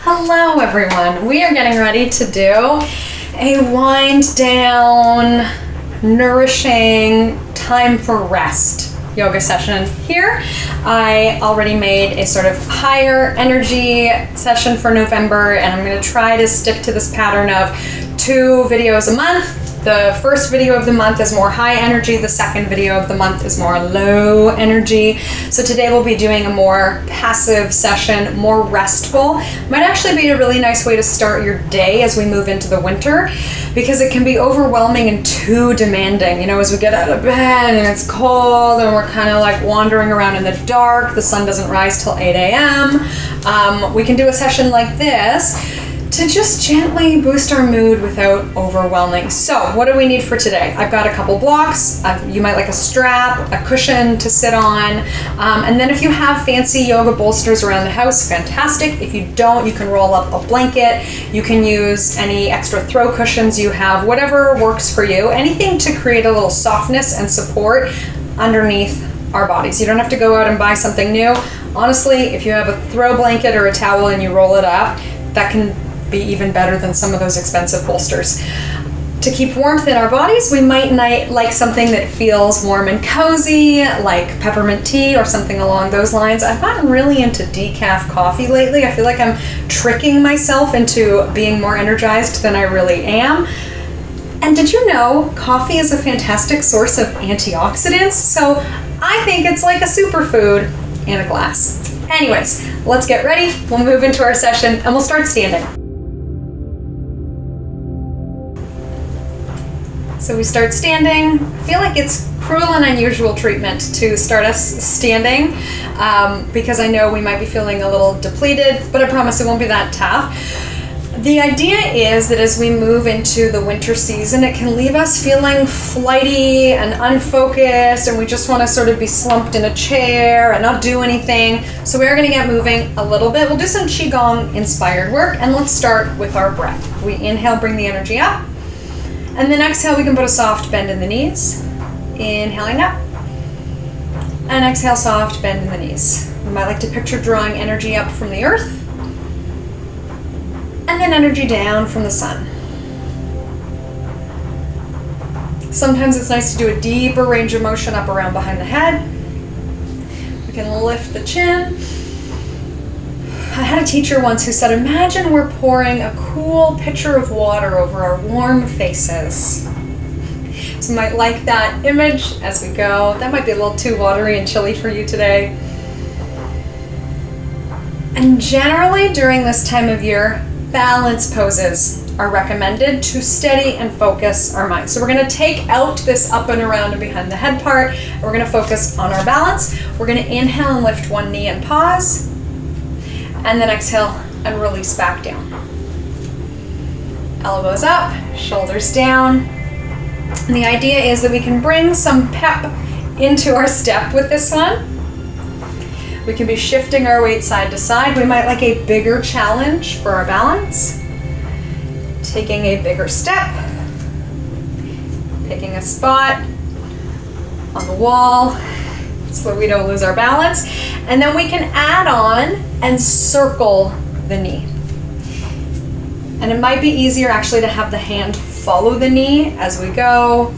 Hello everyone, we are getting ready to do a wind down, nourishing, time for rest yoga session here. I already made a sort of higher energy session for November, and I'm going to try to stick to this pattern of 2 videos a month. The first video of the month is more high energy, the second video of the month is more low energy. So today we'll be doing a more passive session, more restful. Might actually be a really nice way to start your day as we move into the winter, because it can be overwhelming and too demanding. You know, as we get out of bed and it's cold and we're kind of like wandering around in the dark, the sun doesn't rise till 8 a.m. We can do a session like this to just gently boost our mood without overwhelming. So what do we need for today? I've got a couple blocks. You might like a strap, a cushion to sit on, and then if you have fancy yoga bolsters around the house, fantastic. If you don't, you can roll up a blanket. You can use any extra throw cushions you have, whatever works for you. Anything to create a little softness and support underneath our bodies. You don't have to go out and buy something new. Honestly, if you have a throw blanket or a towel and you roll it up, that can be even better than some of those expensive bolsters. To keep warmth in our bodies, we might like something that feels warm and cozy, like peppermint tea or something along those lines. I've gotten really into decaf coffee lately. I feel like I'm tricking myself into being more energized than I really am. And did you know coffee is a fantastic source of antioxidants? So I think it's like a superfood in a glass. Anyways, let's get ready. We'll move into our session and we'll start standing. So we start standing. I feel like it's cruel and unusual treatment to start us standing because I know we might be feeling a little depleted, but I promise it won't be that tough. The idea is that as we move into the winter season, it can leave us feeling flighty and unfocused, and we just want to sort of be slumped in a chair and not do anything. So we are going to get moving a little bit. We'll do some Qigong inspired work, and let's start with our breath. We inhale, bring the energy up. And then exhale, we can put a soft bend in the knees. Inhaling up. And exhale, soft bend in the knees. We might like to picture drawing energy up from the earth. And then energy down from the sun. Sometimes it's nice to do a deeper range of motion up around behind the head. We can lift the chin. I had a teacher once who said, imagine we're pouring a cool pitcher of water over our warm faces. So you might like that image as we go. That might be a little too watery and chilly for you today. And generally during this time of year, balance poses are recommended to steady and focus our mind. So we're going to take out this up and around and behind the head part, and we're going to focus on our balance. We're going to inhale and lift one knee and pause. And then exhale and release back down. Elbows up, shoulders down. And the idea is that we can bring some pep into our step with this one. We can be shifting our weight side to side. We might like a bigger challenge for our balance. Taking a bigger step. Picking a spot on the wall so that we don't lose our balance. And then we can add on and circle the knee. And it might be easier actually to have the hand follow the knee as we go.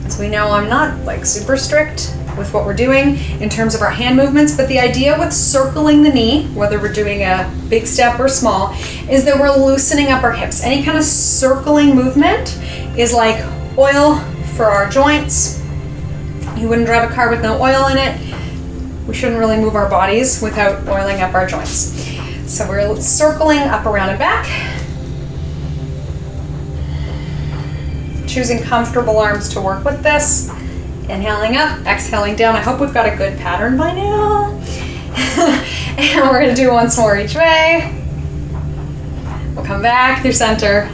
As we know, I'm not like super strict with what we're doing in terms of our hand movements, but the idea with circling the knee, whether we're doing a big step or small, is that we're loosening up our hips. Any kind of circling movement is like oil for our joints. You wouldn't drive a car with no oil in it. We shouldn't really move our bodies without oiling up our joints. So we're circling up, around, and back. Choosing comfortable arms to work with this. Inhaling up, exhaling down. I hope we've got a good pattern by now. And we're going to do once more each way. We'll come back through center.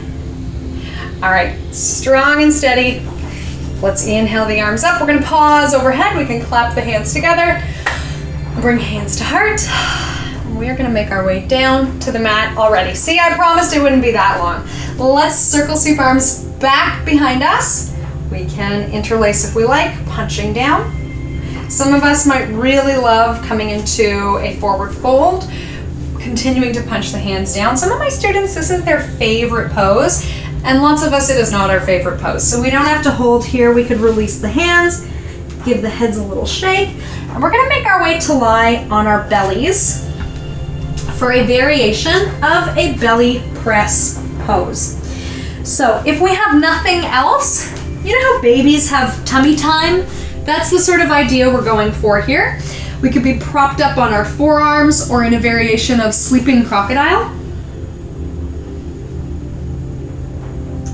All right, strong and steady. Let's inhale the arms up. We're going to pause overhead. We can clap the hands together. Bring hands to heart. We are going to make our way down to the mat already. See, I promised it wouldn't be that long. Let's circle sweep arms back behind us. We can interlace if we like, punching down. Some of us might really love coming into a forward fold. continuing to punch the hands down. Some of my students, this is their favorite pose, and lots of us, it is not our favorite pose. So we don't have to hold here. We could release the hands, give the heads a little shake, and we're gonna make our way to lie on our bellies for a variation of a belly press pose. So if we have nothing else, you know how babies have tummy time? That's the sort of idea we're going for here. We could be propped up on our forearms or in a variation of sleeping crocodile.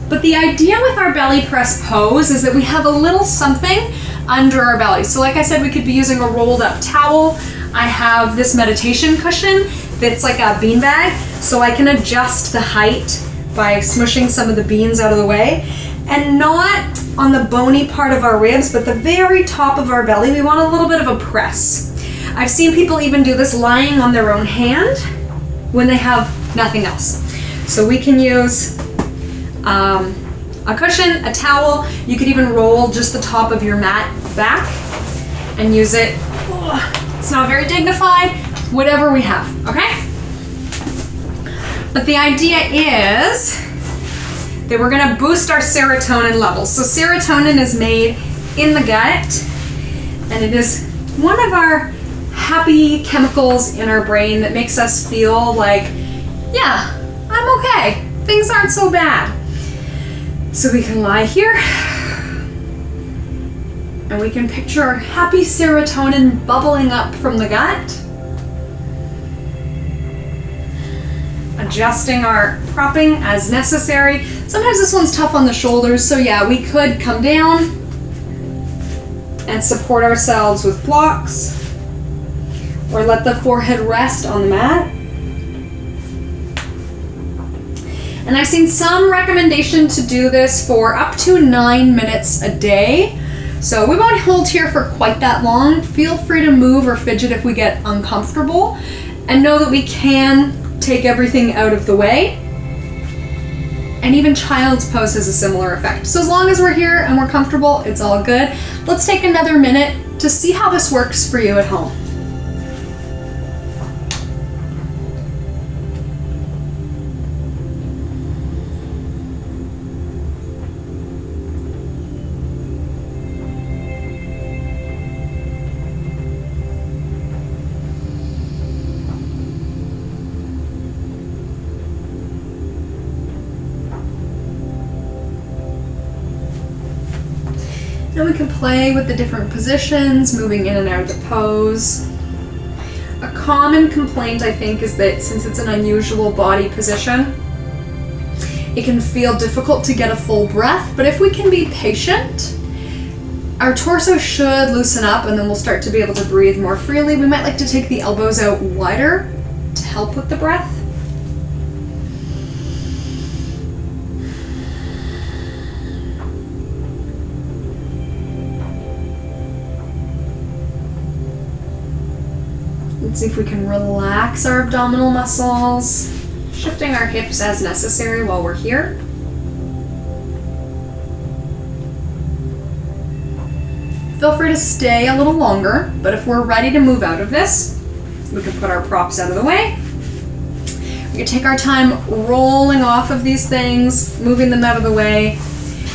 But the idea with our belly press pose is that we have a little something under our belly. So like I said, we could be using a rolled up towel. I have this meditation cushion that's like a beanbag, so I can adjust the height by smushing some of the beans out of the way. And not on the bony part of our ribs, but the very top of our belly, we want a little bit of a press. I've seen people even do this lying on their own hand when they have nothing else. So we can use a cushion, a towel. You could even roll just the top of your mat back and use it. It's not very dignified, whatever we have, okay? But the idea is that we're gonna boost our serotonin levels. So serotonin is made in the gut, and it is one of our happy chemicals in our brain that makes us feel like, yeah, I'm okay. Things aren't so bad. So we can lie here, and we can picture happy serotonin bubbling up from the gut. Adjusting our propping as necessary. Sometimes this one's tough on the shoulders, so yeah, we could come down and support ourselves with blocks, or let the forehead rest on the mat. And I've seen some recommendation to do this for up to 9 minutes a day. So we won't hold here for quite that long. Feel free to move or fidget if we get uncomfortable, and know that we can take everything out of the way. And even child's pose has a similar effect. So as long as we're here and we're comfortable, it's all good. Let's take another minute to see how this works for you at home. Now we can play with the different positions, moving in and out of the pose. A common complaint, I think, is that since it's an unusual body position, it can feel difficult to get a full breath, but if we can be patient, our torso should loosen up, and then we'll start to be able to breathe more freely. We might like to take the elbows out wider to help with the breath. Let's see if we can relax our abdominal muscles, shifting our hips as necessary while we're here. Feel free to stay a little longer, but if we're ready to move out of this, we can put our props out of the way. We can take our time rolling off of these things, moving them out of the way.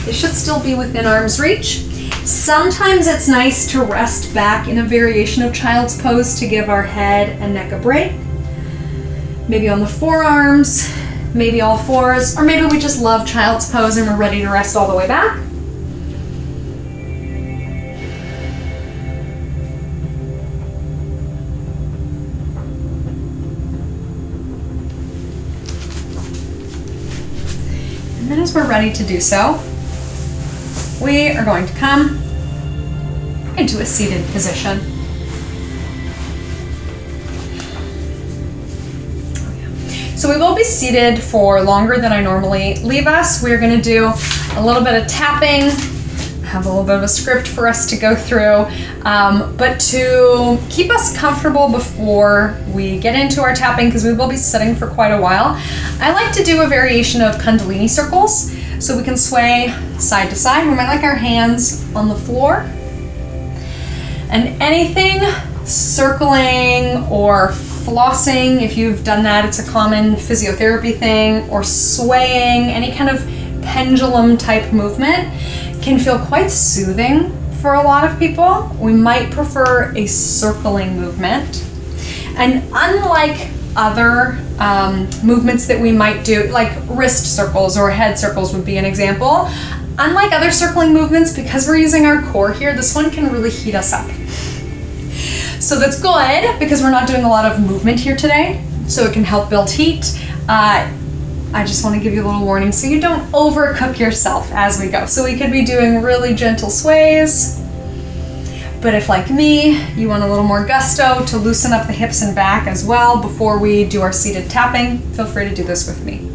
They should still be within arm's reach. Sometimes it's nice to rest back in a variation of child's pose to give our head and neck a break. Maybe on the forearms, maybe all fours, or maybe we just love child's pose and we're ready to rest all the way back. And then as we're ready to do so, we are going to come into a seated position. So we will be seated for longer than I normally leave us. We're going to do a little bit of tapping. I have a little bit of a script for us to go through, but to keep us comfortable before we get into our tapping, because we will be sitting for quite a while, I like to do a variation of Kundalini circles. So we can sway side to side. We might like our hands on the floor. And anything circling or flossing, if you've done that, it's a common physiotherapy thing, or swaying, any kind of pendulum type movement can feel quite soothing for a lot of people. We might prefer a circling movement. And unlike other movements that we might do, like wrist circles or head circles would be an example, unlike other circling movements, because we're using our core here, this one can really heat us up. So that's good because we're not doing a lot of movement here today, so it can help build heat. I just want to give you a little warning so you don't overcook yourself as we go. So we could be doing really gentle sways, but if, like me, you want a little more gusto to loosen up the hips and back as well before we do our seated tapping, feel free to do this with me.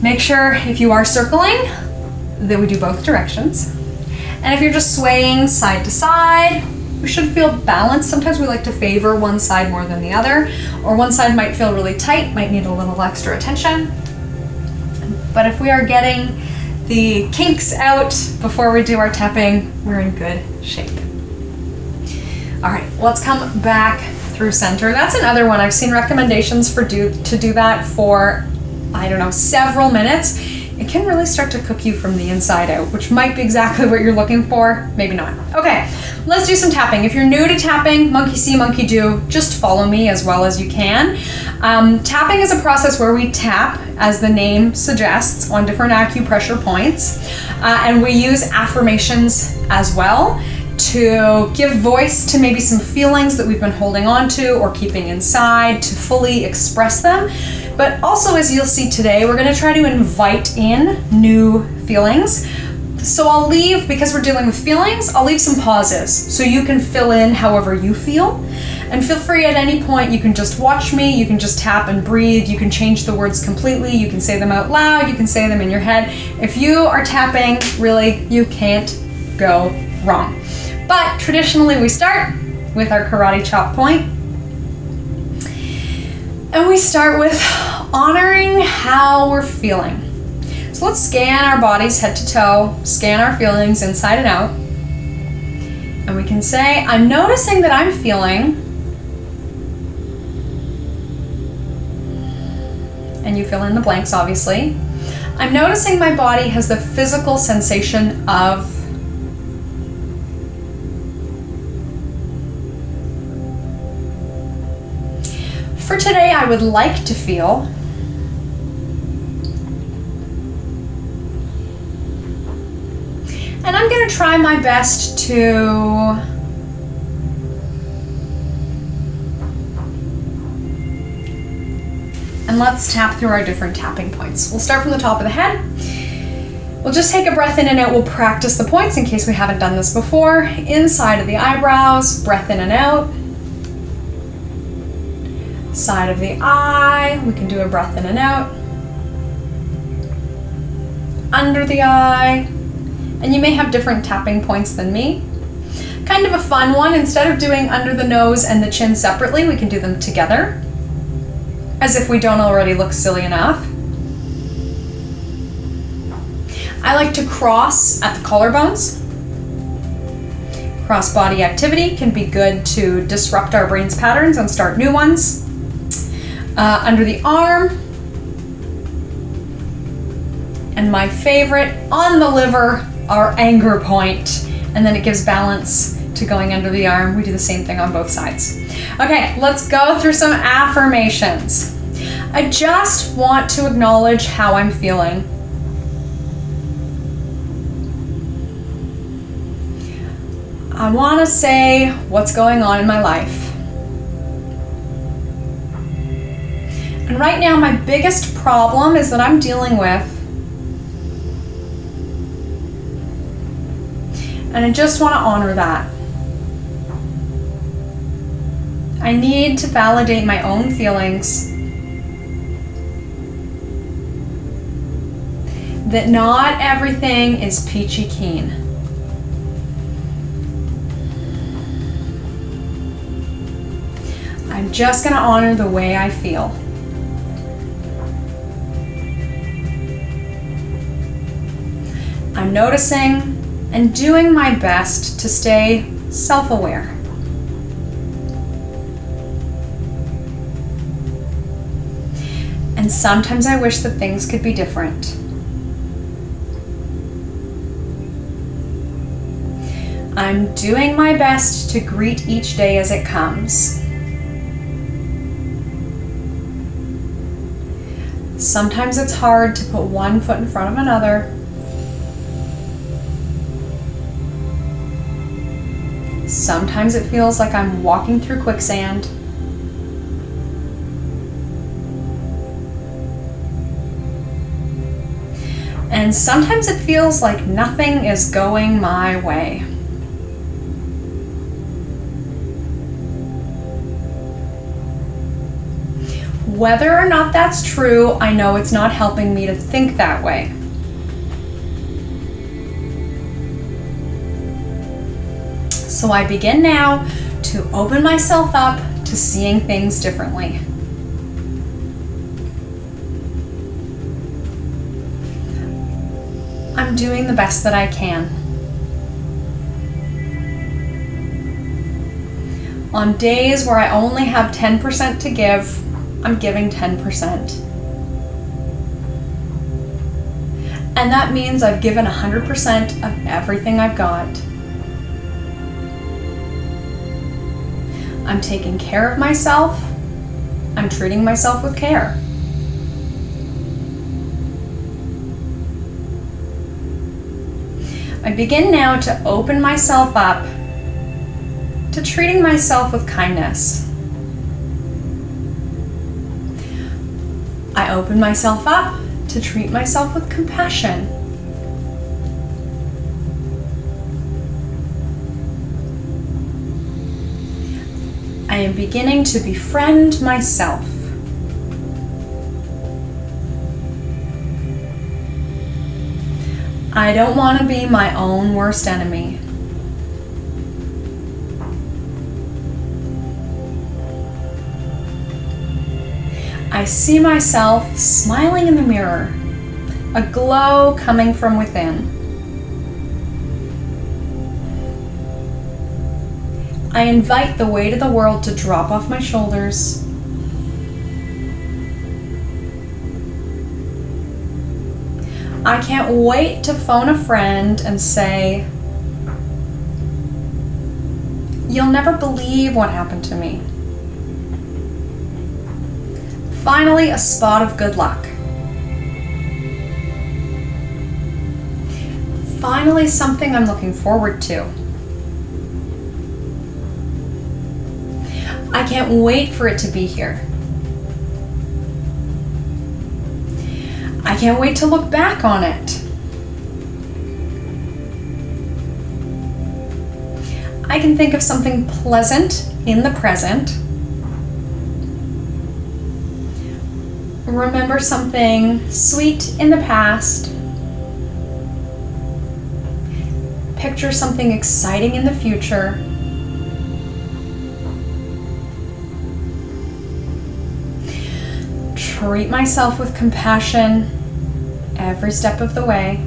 Make sure if you are circling that we do both directions. And if you're just swaying side to side, we should feel balanced. Sometimes we like to favor one side more than the other, or one side might feel really tight, might need a little extra attention. But if we are getting the kinks out before we do our tapping, we're in good shape. All right, let's come back through center. That's another one. I've seen recommendations to do that for, I don't know, several minutes. It can really start to cook you from the inside out, which might be exactly what you're looking for, maybe not. Okay, let's do some tapping. If you're new to tapping, monkey see, monkey do, just follow me as well as you can. Tapping is a process where we tap, as the name suggests, on different acupressure points, and we use affirmations as well to give voice to maybe some feelings that we've been holding on to or keeping inside, to fully express them. But also, as you'll see today, we're going to try to invite in new feelings. So I'll leave, because we're dealing with feelings, I'll leave some pauses so you can fill in however you feel. And feel free at any point, you can just watch me, you can just tap and breathe, you can change the words completely, you can say them out loud, you can say them in your head. If you are tapping, really, you can't go wrong. But traditionally we start with our karate chop point. And we start with honoring how we're feeling. So let's scan our bodies head to toe, scan our feelings inside and out. And we can say, I'm noticing that I'm feeling, and you fill in the blanks obviously. I'm noticing my body has the physical sensation of. For today, I would like to feel. And I'm going to try my best to and let's tap through our different tapping points. We'll start from the top of the head. We'll just take a breath in and out. We'll practice the points in case we haven't done this before. Inside of the eyebrows, breath in and out. Side of the eye, we can do a breath in and out. Under the eye, and you may have different tapping points than me. Kind of a fun one, instead of doing under the nose and the chin separately, we can do them together, as if we don't already look silly enough. I like to cross at the collarbones. Cross body activity can be good to disrupt our brain's patterns and start new ones. Under the arm, and my favorite, on the liver, our anger point, and then it gives balance to going under the arm. We do the same thing on both sides. Okay, let's go through some affirmations. I just want to acknowledge how I'm feeling. I want to say what's going on in my life. And right now, my biggest problem is that I'm dealing with, and I just want to honor that. I need to validate my own feelings, that not everything is peachy keen. I'm just going to honor the way I feel. I'm noticing and doing my best to stay self-aware. And sometimes I wish that things could be different. I'm doing my best to greet each day as it comes. Sometimes it's hard to put one foot in front of another. Sometimes it feels like I'm walking through quicksand. And sometimes it feels like nothing is going my way. Whether or not that's true, I know it's not helping me to think that way. So I begin now to open myself up to seeing things differently. I'm doing the best that I can. On days where I only have 10% to give, I'm giving 10%. And that means I've given 100% of everything I've got. I'm taking care of myself. I'm treating myself with care. I begin now to open myself up to treating myself with kindness. I open myself up to treat myself with compassion. I am beginning to befriend myself. I don't want to be my own worst enemy. I see myself smiling in the mirror, a glow coming from within. I invite the weight of the world to drop off my shoulders. I can't wait to phone a friend and say, "You'll never believe what happened to me." Finally, a spot of good luck. Finally, something I'm looking forward to. I can't wait for it to be here. I can't wait to look back on it. I can think of something pleasant in the present. Remember something sweet in the past. Picture something exciting in the future. Treat myself with compassion every step of the way.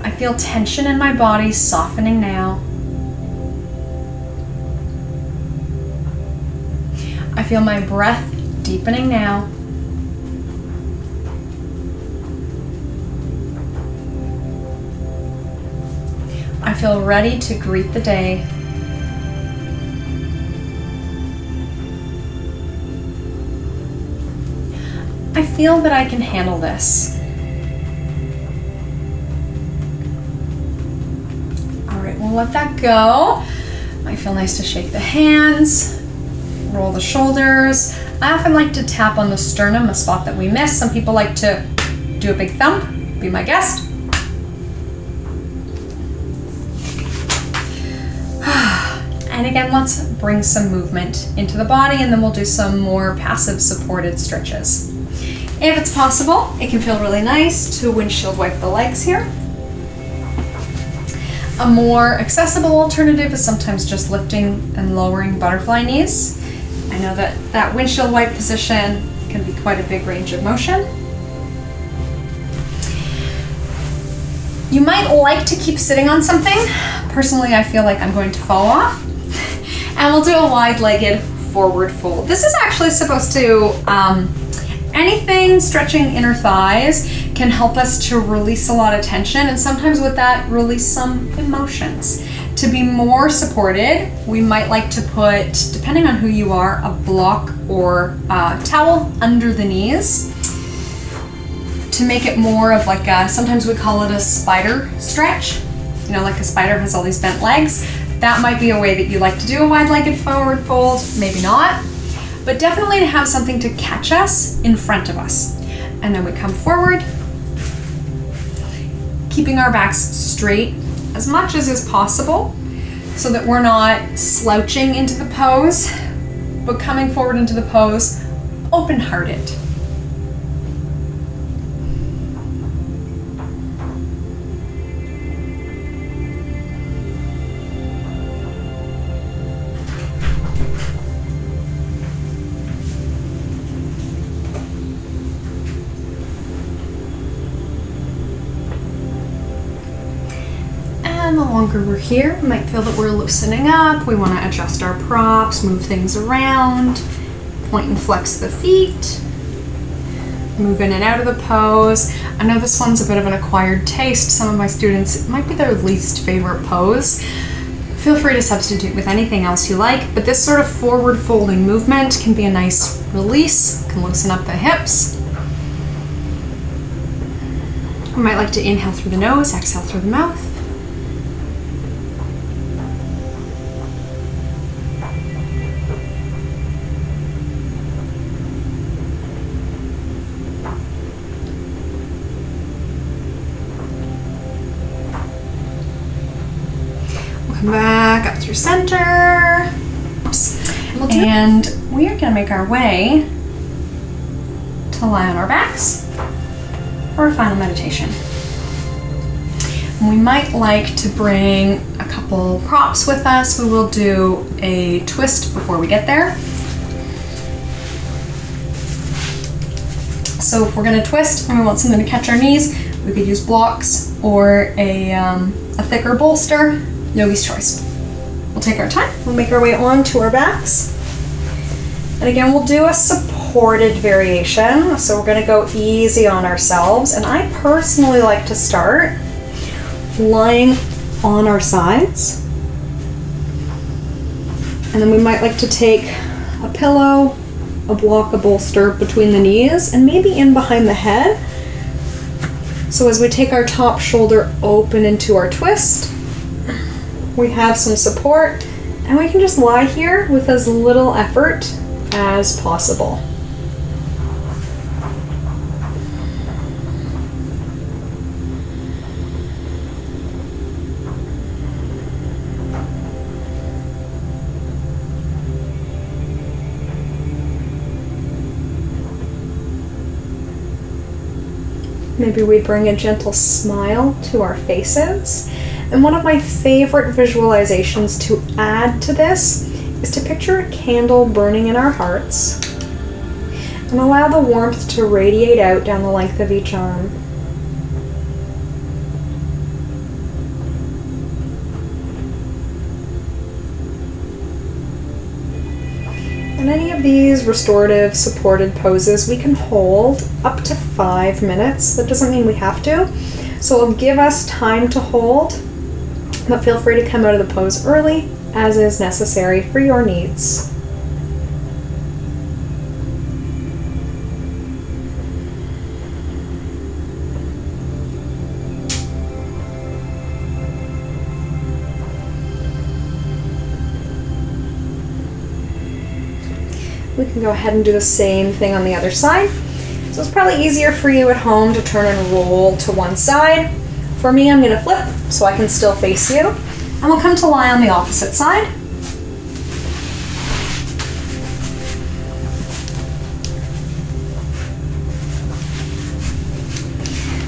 I feel tension in my body softening now. I feel my breath deepening now. I feel ready to greet the day. I feel that I can handle this. All right, we'll let that go. Might feel nice to shake the hands, roll the shoulders. I often like to tap on the sternum, a spot that we miss. Some people like to do a big thump. Be my guest. And again, let's bring some movement into the body, and then we'll do some more passive supported stretches. If it's possible, it can feel really nice to windshield wipe the legs here. A more accessible alternative is sometimes just lifting and lowering butterfly knees. I know that windshield wipe position can be quite a big range of motion. You might like to keep sitting on something. Personally, I feel like I'm going to fall off. And we'll do a wide-legged forward fold. This is actually supposed to, anything stretching inner thighs can help us to release a lot of tension, and sometimes with that, release some emotions. To be more supported, we might like to put, depending on who you are, a block or a towel under the knees to make it more of like a, sometimes we call it a spider stretch. You know, like a spider has all these bent legs. That might be a way that you like to do a wide-legged forward fold, maybe not. But definitely to have something to catch us in front of us. And then we come forward, keeping our backs straight as much as is possible so that we're not slouching into the pose, but coming forward into the pose open-hearted. And the longer we're here, we might feel that we're loosening up. We want to adjust our props, move things around, point and flex the feet, move in and out of the pose. I know this one's a bit of an acquired taste. Some of my students, it might be their least favorite pose. Feel free to substitute with anything else you like, but this sort of forward folding movement can be a nice release, can loosen up the hips. We might like to inhale through the nose, exhale through the mouth. Come back up through center. And we are going to make our way to lie on our backs for our final meditation. And we might like to bring a couple props with us. We will do a twist before we get there. So if we're going to twist and we want something to catch our knees, we could use blocks or a thicker bolster. Yogi's choice. We'll take our time. We'll make our way onto our backs. And again, we'll do a supported variation. So we're going to go easy on ourselves. And I personally like to start lying on our sides. And then we might like to take a pillow, a block, a bolster between the knees, and maybe in behind the head. So as we take our top shoulder open into our twist, we have some support, and we can just lie here with as little effort as possible. Maybe we bring a gentle smile to our faces. And one of my favorite visualizations to add to this is to picture a candle burning in our hearts and allow the warmth to radiate out down the length of each arm. In any of these restorative supported poses, we can hold up to 5 minutes. That doesn't mean we have to. So it'll give us time to hold, but feel free to come out of the pose early, as is necessary for your needs. We can go ahead and do the same thing on the other side. So it's probably easier for you at home to turn and roll to one side. For me, I'm going to flip so I can still face you. And we'll come to lie on the opposite side.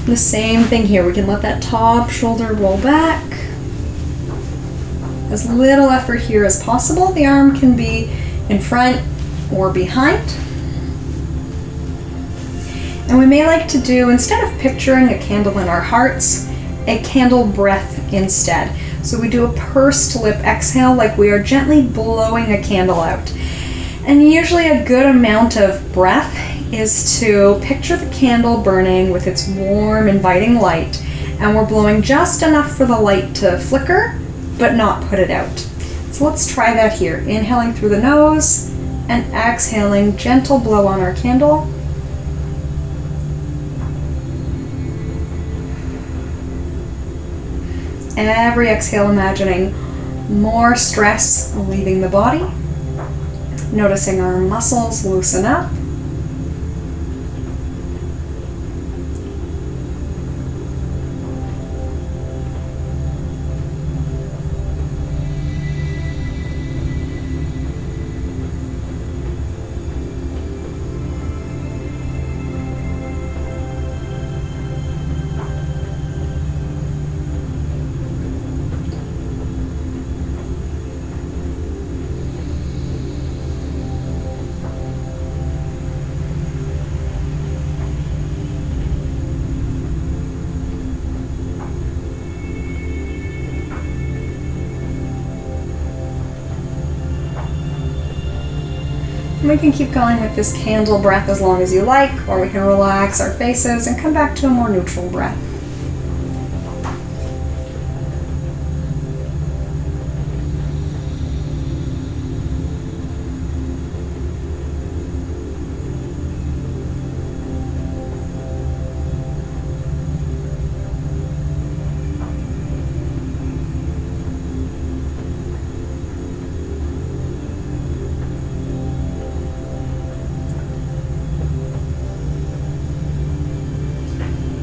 The same thing here. We can let that top shoulder roll back. As little effort here as possible. The arm can be in front or behind. And we may like to do, instead of picturing a candle in our hearts, a candle breath instead. So we do a pursed lip exhale like we are gently blowing a candle out. And usually a good amount of breath is to picture the candle burning with its warm, inviting light, and we're blowing just enough for the light to flicker, but not put it out. So let's try that here. Inhaling through the nose and exhaling, gentle blow on our candle. Every exhale, imagining more stress leaving the body. Noticing our muscles loosen up. We can keep going with this candle breath as long as you like, or we can relax our faces and come back to a more neutral breath.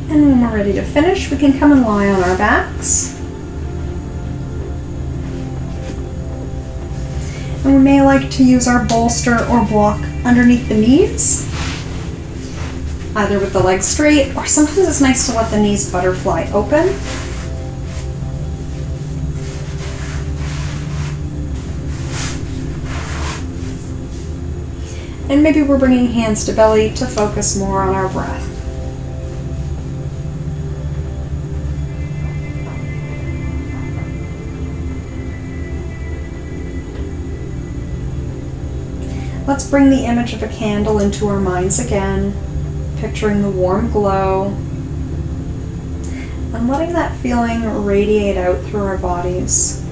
And when we're ready to finish, we can come and lie on our backs. And we may like to use our bolster or block underneath the knees, either with the legs straight, or sometimes it's nice to let the knees butterfly open. And maybe we're bringing hands to belly to focus more on our breath. Let's bring the image of a candle into our minds again, picturing the warm glow, and letting that feeling radiate out through our bodies.